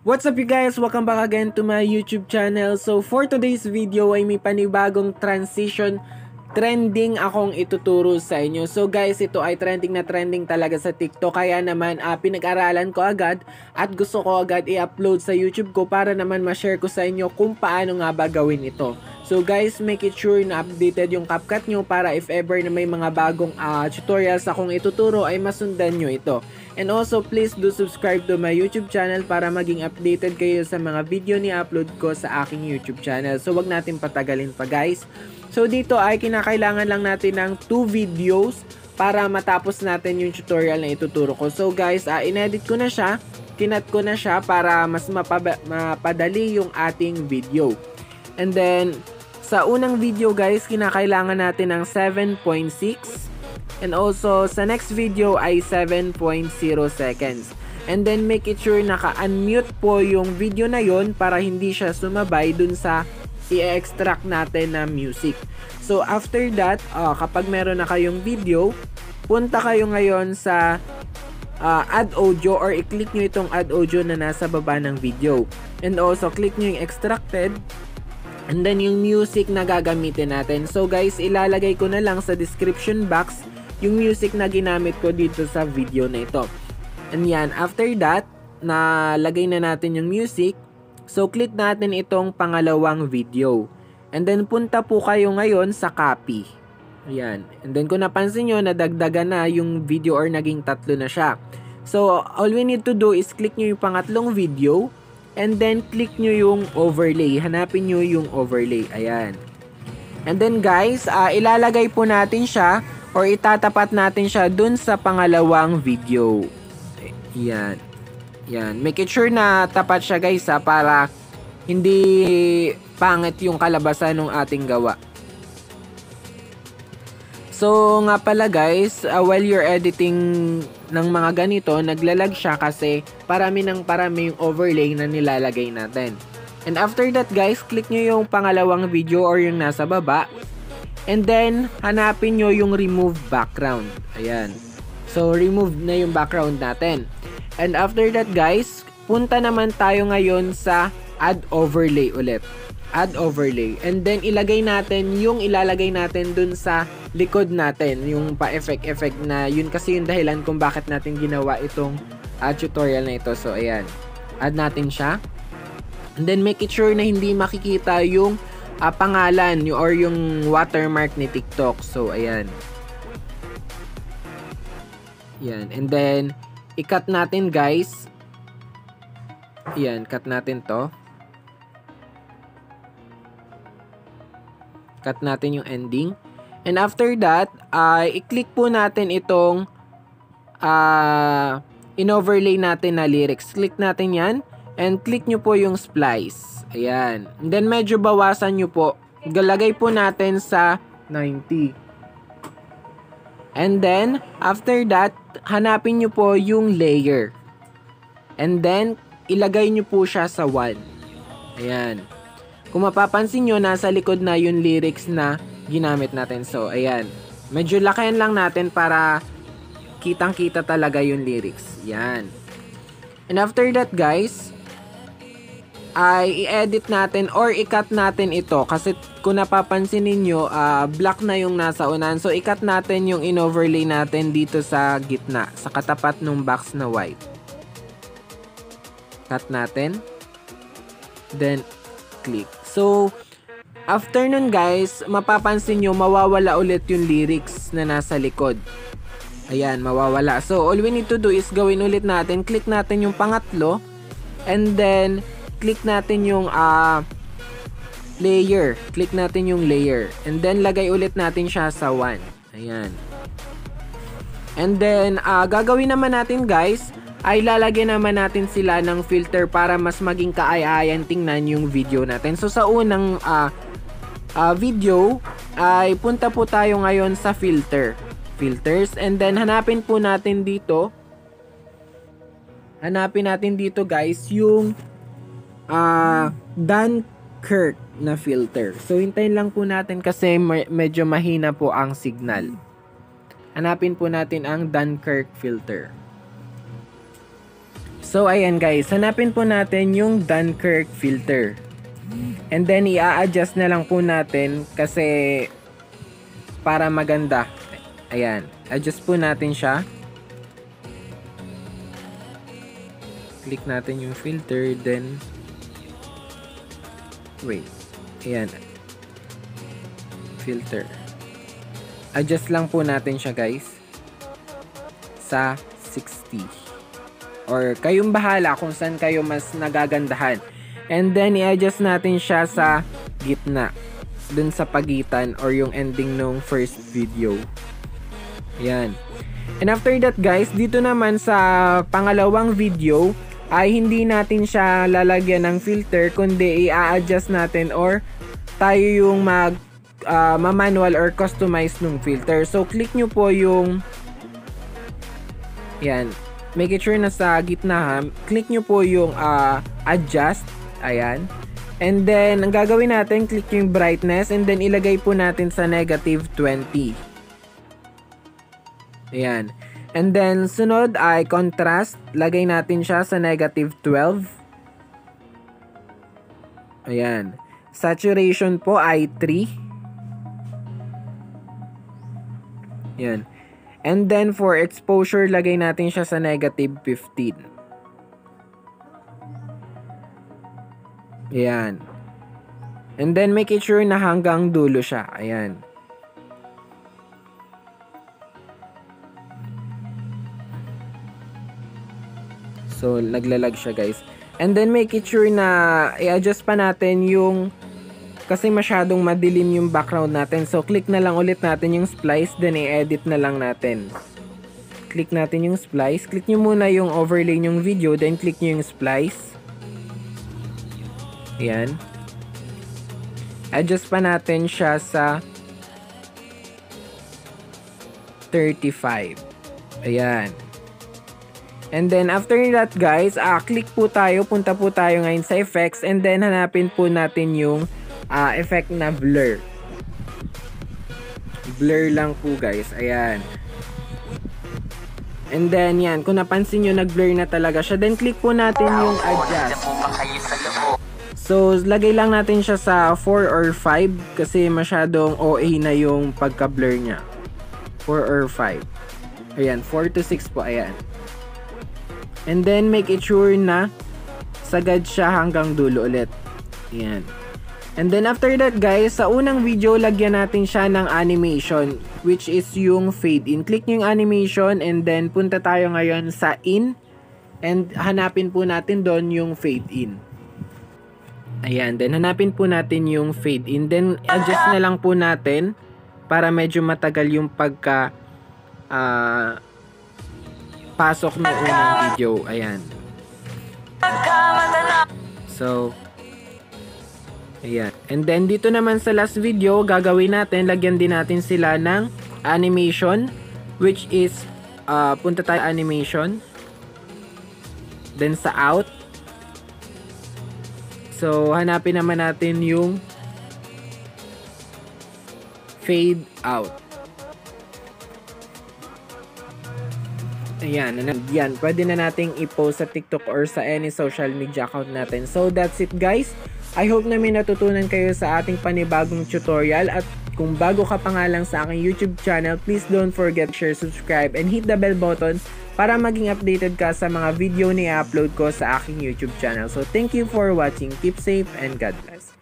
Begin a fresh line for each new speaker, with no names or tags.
What's up you guys? Welcome back again to my YouTube channel. So for today's video ay may panibagong transition trending akong ituturo sa inyo. So guys, ito ay trending na trending talaga sa TikTok. Kaya naman pinag-aralan ko agad at gusto ko agad i-upload sa YouTube ko para naman ma-share ko sa inyo kung paano nga ba gawin ito. So guys, make it sure na updated yung CapCut nyo para if ever na may mga bagong tutorials akong ituturo ay masundan nyo ito. And also, please do subscribe to my YouTube channel para maging updated kayo sa mga video ni upload ko sa aking YouTube channel. So, wag natin patagalin pa guys. So, dito ay kinakailangan lang natin ng 2 videos para matapos natin yung tutorial na ituturo ko. So, guys, inedit ko na siya. Kinat ko na siya para mas mapadali yung ating video. And then, sa unang video guys, kinakailangan natin ng 7.6. And also, sa next video ay 7.0 seconds. And then, make it sure naka-unmute po yung video na yon para hindi siya sumabay dun sa i-extract natin na music. So, after that, kapag meron na kayong video, punta kayo ngayon sa add audio or i-click nyo itong add audio na nasa baba ng video. And also, click nyo yung extracted. And then, yung music na gagamitin natin. So, guys, ilalagay ko na lang sa description box yung music na ginamit ko dito sa video na ito. And yan, after that, nalagay na natin yung music. So, click natin itong pangalawang video. And then, punta po kayo ngayon sa copy. Ayan. And then, kung napansin nyo, nadagdagan na yung video or naging 3 na siya. So, all we need to do is click nyo yung pangatlong video. And then, click nyo yung overlay. Hanapin nyo yung overlay. Ayan. And then, guys, ilalagay po natin siya or itatapat natin siya dun sa pangalawang video. Yan. Yan. Make it sure na tapat siya guys para hindi pangit yung kalabasan ng ating gawa. So nga pala guys, while you're editing ng mga ganito, naglalag siya kasi parami yung overlay na nilalagay natin. And after that guys, click nyo yung pangalawang video or yung nasa baba. And then, hanapin nyo yung remove background. Ayan. So, remove na yung background natin. And after that guys, punta naman tayo ngayon sa add overlay ulit. Add overlay. And then, ilagay natin yung ilalagay natin dun sa likod natin. Yung pa-effect na yun kasi yung dahilan kung bakit natin ginawa itong tutorial na ito. So, ayan. Add natin siya. And then, make it sure na hindi makikita yung pangalan or yung watermark ni TikTok. So, ayan. Yan. And then, i-cut natin guys. Ayan, cut natin to. Cut natin yung ending. And after that, i-click po natin itong in-overlay natin na lyrics. Click natin yan. And click nyo po yung splice. Ayan. And then medyo bawasan nyo po. Galagay po natin sa 90. And then, after that, hanapin nyo po yung layer. And then, ilagay nyo po siya sa 1. Ayan. Kung mapapansin nyo, nasa likod na yung lyrics na ginamit natin. So, ayan. Medyo lakayan lang natin para kitang-kita talaga yung lyrics. Ayan. And after that, guys, ay i-edit natin or i-cut natin ito kasi kung napapansin ninyo black na yung nasa unahan, so i-cut natin yung in-overlay natin dito sa gitna sa katapat ng box na white. Cut natin, then click. So after nun guys, mapapansin nyo mawawala ulit yung lyrics na nasa likod. Ayan, mawawala. So all we need to do is gawin ulit natin, click natin yung pangatlo, and then click natin yung layer. Click natin yung layer. And then, lagay ulit natin siya sa 1. Ayan. And then, gagawin naman natin guys, ay lalagyan naman natin sila ng filter para mas maging kaaya-ayan tingnan yung video natin. So, sa unang video, ay punta po tayo ngayon sa filter. Filters. And then, hanapin po natin dito. Hanapin natin dito guys, yung Dunkirk na filter. So, hintayin lang po natin kasi medyo mahina po ang signal. Hanapin po natin ang Dunkirk filter. So ayan guys, hanapin po natin yung Dunkirk filter. And then i-adjust na lang po natin kasi para maganda. Ayan, adjust po natin siya. Click natin yung filter, then wait. Ayan. Filter. Adjust lang po natin siya guys sa 60. Or kayong bahala kung saan kayo mas nagagandahan. And then i-adjust natin siya sa gitna, dun sa pagitan or yung ending nung first video. Ayan. And after that guys, dito naman sa pangalawang video ay hindi natin siya lalagyan ng filter, kundi i-adjust natin or tayo yung ma-manual or customize nung filter. So click nyo po yung yan, make sure na sa gitna ha. Click nyo po yung adjust. Ayan. And then ang gagawin natin, click yung brightness and then ilagay po natin sa negative 20. Ayan. And then sunod ay contrast, lagay natin siya sa negative 12. Ayan. Saturation po ay 3. Ayan. And then for exposure, lagay natin siya sa negative 15. Ayan. And then make sure na hanggang dulo siya. Ayan. So naglalag siya guys. And then make sure na i-adjust pa natin yung kasi masyadong madilim yung background natin. So click na lang ulit natin yung splice, then i-edit na lang natin. Click natin yung splice. Click nyo muna yung overlay yung video, then click nyo yung splice. Ayan. Adjust pa natin siya sa 35. Ayan. And then after that guys, click po tayo, punta po tayo ngayon sa effects and then hanapin po natin yung effect na blur. Blur lang po guys. Ayan. And then yan, kung napansin nyo nag-blur na talaga siya, then click po natin yung adjust. So lagay lang natin siya sa 4 or 5 kasi masyadong OA na yung pagka-blur niya. 4 or 5. Ayan, 4 to 6 po. Ayan. And then make it sure na sagad siya hanggang dulo ulit. Ayan. And then after that guys, sa unang video lagyan natin siya ng animation, which is yung fade in. Click nyo yung animation and then punta tayo ngayon sa in and hanapin po natin doon yung fade in. Ayan, then hanapin po natin yung fade in. Then adjust na lang po natin para medyo matagal yung pagka pasok ng unang video. Ayan. So ayan. And then dito naman sa last video, gagawin natin, lagyan din natin sila ng animation, which is punta tayo animation. Then sa out. So hanapin naman natin yung fade out. Ayan, yan. Pwede na nating i-post sa TikTok or sa any social media account natin. So that's it guys. I hope na may natutunan kayo sa ating panibagong tutorial at kung bago ka pa nga lang sa aking YouTube channel, please don't forget to share, subscribe, and hit the bell button para maging updated ka sa mga video na i-upload ko sa aking YouTube channel. So thank you for watching. Keep safe and God bless.